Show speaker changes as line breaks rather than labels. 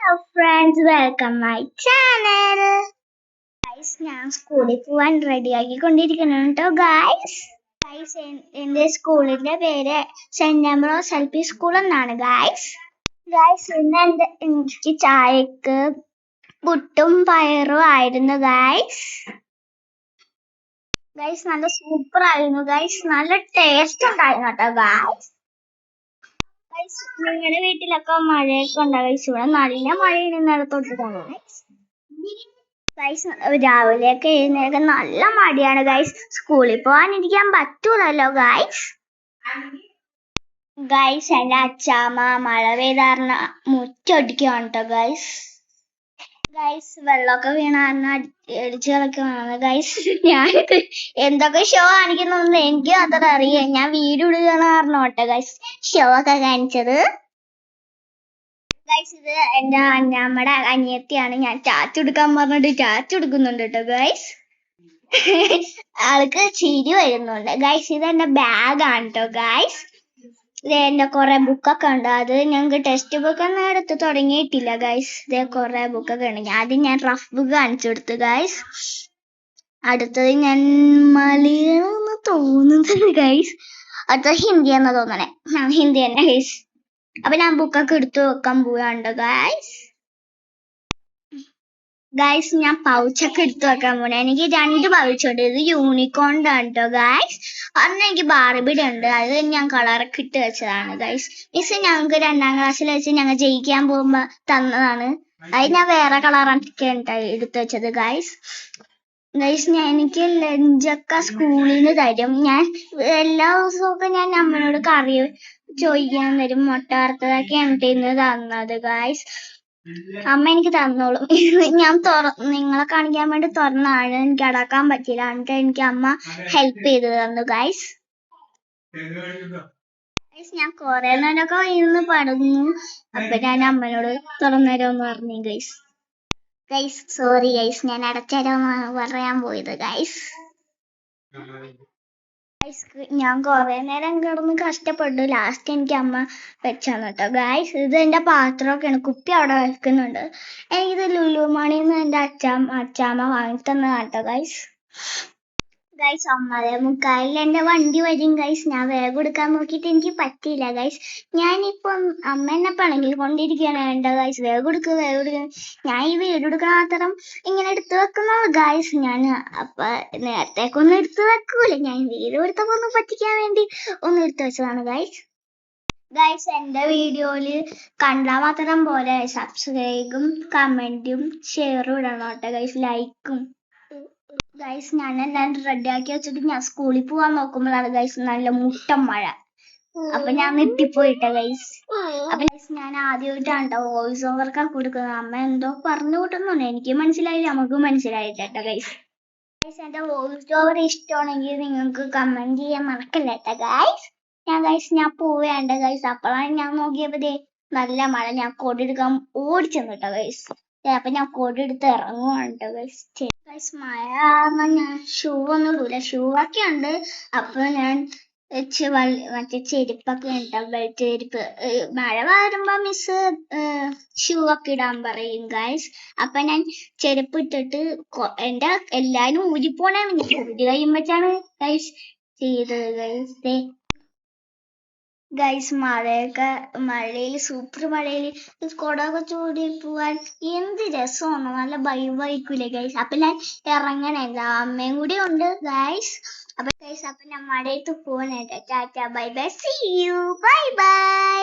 Hello friends, welcome my channel. Guys, ഞാൻ സ്കൂളിൽ പോവാൻ റെഡി ആക്കിക്കൊണ്ടിരിക്കുന്നു കേട്ടോ ഗൈസ്. എന്റെ സ്കൂളിന്റെ പേര് സെന്റ് ആംബ്രോസ് LP സ്കൂൾ എന്നാണ് ഗൈസ്. ഇന്ന് എനിക്ക് ചായക്ക് പുട്ടും പയറും ആയിരുന്നു ഗൈസ്. നല്ല സൂപ്പർ ആയിരുന്നു ഗൈസ്, നല്ല ടേസ്റ്റ് ഉണ്ടായിരുന്നു കേട്ടോ ഗൈസ്. നിങ്ങളുടെ വീട്ടിലൊക്കെ മഴയൊക്കെ ഉണ്ടോ ഗൈസ്? ഇവിടെ നല്ല മഴയാണ് ഇന്നലെ തൊട്ടിട്ടാണ് ഗൈസ്. രാവിലെയൊക്കെ എഴുന്നേൽക്കാൻ നല്ല മടിയാണ് ഗൈസ്. സ്കൂളിൽ പോകാനിരിക്കാൻ പറ്റൂലല്ലോ ഗൈസ്. എന്റെ അച്ചാമ്മ മഴ പെയ്താറിന മുറ്റൊടിക്കുകയാണ് കേട്ടോ ഗൈസ്. വെള്ളമൊക്കെ വീണ അടിച്ചു കളിക്കുകയാണ് ഗൈസ്. ഞാനിത് എന്തൊക്കെ ഷോ കാണിക്കുന്നൊന്നും എനിക്ക് അത്ര അറിയാം. ഞാൻ വീഡിയോ ഇടുകയാണ് പറഞ്ഞോട്ടെ ഗൈസ് ഷോ ഒക്കെ കാണിച്ചത്. ഇത് എന്റെ നമ്മുടെ അനിയത്തിയാണ്. ഞാൻ ചാച്ചു എടുക്കാൻ പറഞ്ഞിട്ട് ചാച്ചു എടുക്കുന്നുണ്ട് കേട്ടോ ഗൈസ്. ആൾക്ക് ചിരി വരുന്നുണ്ട് ഗൈസ്. ഇത് എന്റെ ബാഗാണ് കേട്ടോ ഗൈസ്. ഇത് എന്റെ കുറെ ബുക്കൊക്കെ ഉണ്ട്. അത് ഞങ്ങൾക്ക് ടെക്സ്റ്റ് ബുക്ക് ഒന്നും എടുത്ത് തുടങ്ങിയിട്ടില്ല ഗൈസ്. ഇത് കുറെ ബുക്കൊക്കെ ഉണ്ട്. ആദ്യം ഞാൻ റഫ് ബുക്ക് കാണിച്ചു കൊടുത്തു ഗൈസ്. അടുത്തത് ഞാൻ മലയാളം തോന്നുന്നത് ഗൈസ്. അടുത്തത് ഹിന്ദി എന്നാ തോന്നണേ. ഹിന്ദി തന്നെ ഗൈസ്. അപ്പൊ ഞാൻ ബുക്കൊക്കെ എടുത്തു വെക്കാൻ പോവാണ്ട് ഗൈസ്. ഞാൻ പൗച്ചൊക്കെ എടുത്തു വെക്കാൻ പോണേ. എനിക്ക് 2 പൗച്ചുണ്ട്. ഇത് യൂണിക്കോണിന്റെ ആണ് കേട്ടോ ഗൈസ്. അന്ന് എനിക്ക് ബാർബിയുടെ ഉണ്ട്. അത് ഞാൻ കളറൊക്കെ ഇട്ട് വെച്ചതാണ് ഗൈസ്. മിസ് ഞങ്ങൾക്ക് 2ാം ക്ലാസ്സിൽ വെച്ച് ഞങ്ങൾ ജയിക്കാൻ പോകുമ്പോ തന്നതാണ്. അത് ഞാൻ വേറെ കളറൊക്കെ എടുത്തു വെച്ചത് ഗൈസ്. എനിക്ക് ലഞ്ചൊക്കെ സ്കൂളിൽ നിന്ന് തരും. ഞാൻ എല്ലാ ദിവസവും ഞാൻ അമ്മയോട് കറി ചോദിക്കാൻ തരും. മുട്ട വറുത്തതൊക്കെയാണ് ഇന്ന് തന്നത് ഗൈസ്. അമ്മ എനിക്ക് തന്നോളും. ഞാൻ നിങ്ങളെ കാണിക്കാൻ വേണ്ടി തുറന്നാണ്. എനിക്ക് അടക്കാൻ പറ്റില്ല. എന്നിട്ട് എനിക്ക് അമ്മ ഹെൽപ്പ് ചെയ്ത് തന്നു ഗൈസ്. ഞാൻ കുറെ നേരമൊക്കെ ഇരുന്ന് പടന്നു. അപ്പൊ ഞാൻ അമ്മയോട് തുറന്നേരോന്ന് പറഞ്ഞു ഗൈസ്. സോറി ഗൈസ്, ഞാൻ അടച്ചേരോന്ന് പറയാൻ പോയത് ഗൈസ്. ഞാൻ കുറെ നേരം കിടന്ന് കഷ്ടപ്പെട്ടു. ലാസ്റ്റ് എനിക്ക് അമ്മ വെച്ചാന്ന് കേട്ടോ ഗൈസ്. ഇത് എന്റെ പാത്രമൊക്കെയാണ്. കുപ്പി അവിടെ വെക്കുന്നുണ്ട്. എനിക്കിത് ലുലുമാണിന്ന് എന്റെ അച്ചാമ്മ വാങ്ങി തന്നതാണ് കേട്ടോ ഗൈസ്. 9:45 എന്റെ വണ്ടി വരും ഗൈസ്. ഞാൻ വേഗം എടുക്കാൻ നോക്കിയിട്ട് എനിക്ക് പറ്റിയില്ല ഗൈസ്. ഞാനിപ്പം അമ്മ എന്നെ പിണങ്ങിക്കൊണ്ടിരിക്കുകയാണ്. വേണ്ട ഗൈസ്, വേഗം എടുക്കുക. ഞാൻ ഈ വീട് എടുക്കണ മാത്രം ഇങ്ങനെ എടുത്തു വെക്കുന്നത് ഗൈസ്. ഞാൻ അപ്പൊ നേരത്തേക്കൊന്നും എടുത്തു വെക്കൂല. ഞാൻ വീട് എടുത്തപ്പോ ഒന്ന് പറ്റിക്കാൻ വേണ്ടി ഒന്ന് എടുത്തു വെച്ചതാണ് ഗൈസ്. എന്റെ വീഡിയോയില് കണ്ടാൽ മാത്രം പോലെ സബ്സ്ക്രൈബും കമന്റും ഷെയറും ഇടണം കേട്ടോ ഗൈസ്. ലൈക്കും ഞാൻ എല്ലാം റെഡിയാക്കി വെച്ചിട്ട് ഞാൻ സ്കൂളിൽ പോവാൻ നോക്കുമ്പോഴാണ് ഗൈസ് നല്ല മുട്ടം മഴ. അപ്പൊ ഞാൻ നെട്ടിപ്പോയിട്ട ഗൈസ്. അപ്പൊ ഞാൻ ആദ്യമായിട്ടാണ് വോയിസ് ഓവർക്കാ കൊടുക്കുന്നത്. അമ്മ എന്തോ പറഞ്ഞു കൂട്ടുന്നുണ്ട്. എനിക്ക് മനസ്സിലായില്ല, നമുക്ക് മനസ്സിലായിട്ടോ ഗൈസ്. എന്റെ വോയിസ് ഓവർ ഇഷ്ടമാണെങ്കിൽ നിങ്ങൾക്ക് കമന്റ് ചെയ്യാൻ മറക്കല്ല ഗൈസ്. ഞാൻ പോവേണ്ട ഗൈസ്. അപ്പോഴാണ് ഞാൻ നോക്കിയപ്പോ നല്ല മഴ. ഞാൻ കൊടെടുക്കാൻ ഓടിച്ചെന്നു കേട്ടോ ഗൈസ്. അപ്പൊ ഞാൻ കൊടെടുത്ത് ഇറങ്ങുവാണ് കേട്ടോ ഗൈസ്. മഴ കാരണം ഞാൻ ഷൂ ഒന്നും ഇടൂല. ഷൂ ഒക്കെ ഉണ്ട്. അപ്പൊ ഞാൻ മറ്റേ ചെരുപ്പൊക്കെ ഉണ്ടോ, ബെൽറ്റ് ചെരുപ്പ്. മഴ വരുമ്പോ മിസ് ഷൂ ഒക്കെ ഇടാൻ പറയും ഗൈസ്. അപ്പൊ ഞാൻ ചെരുപ്പ് ഇട്ടിട്ട് എന്റെ എല്ലാരും ഊരിപ്പോണേ ഊരി കഴിയുമ്പോഴാണ് ഗൈസ് ചെയ്തത് ഗൈസ്. മഴയില് സൂപ്പർ മഴയില് കൊടൊക്കെ ചൂടി പോവാൻ എന്ത് രസമാണ്. നല്ല വൈബായിരിക്കൂലേ ഗൈസ്. അപ്പൊ ഞാൻ ഇറങ്ങണേ. അമ്മയും കൂടി ഉണ്ട് ഗൈസ്. അപ്പൊ ഞാൻ മഴയത്ത് പോകണേട്ടോ. Tata bye bye, see you, bye by.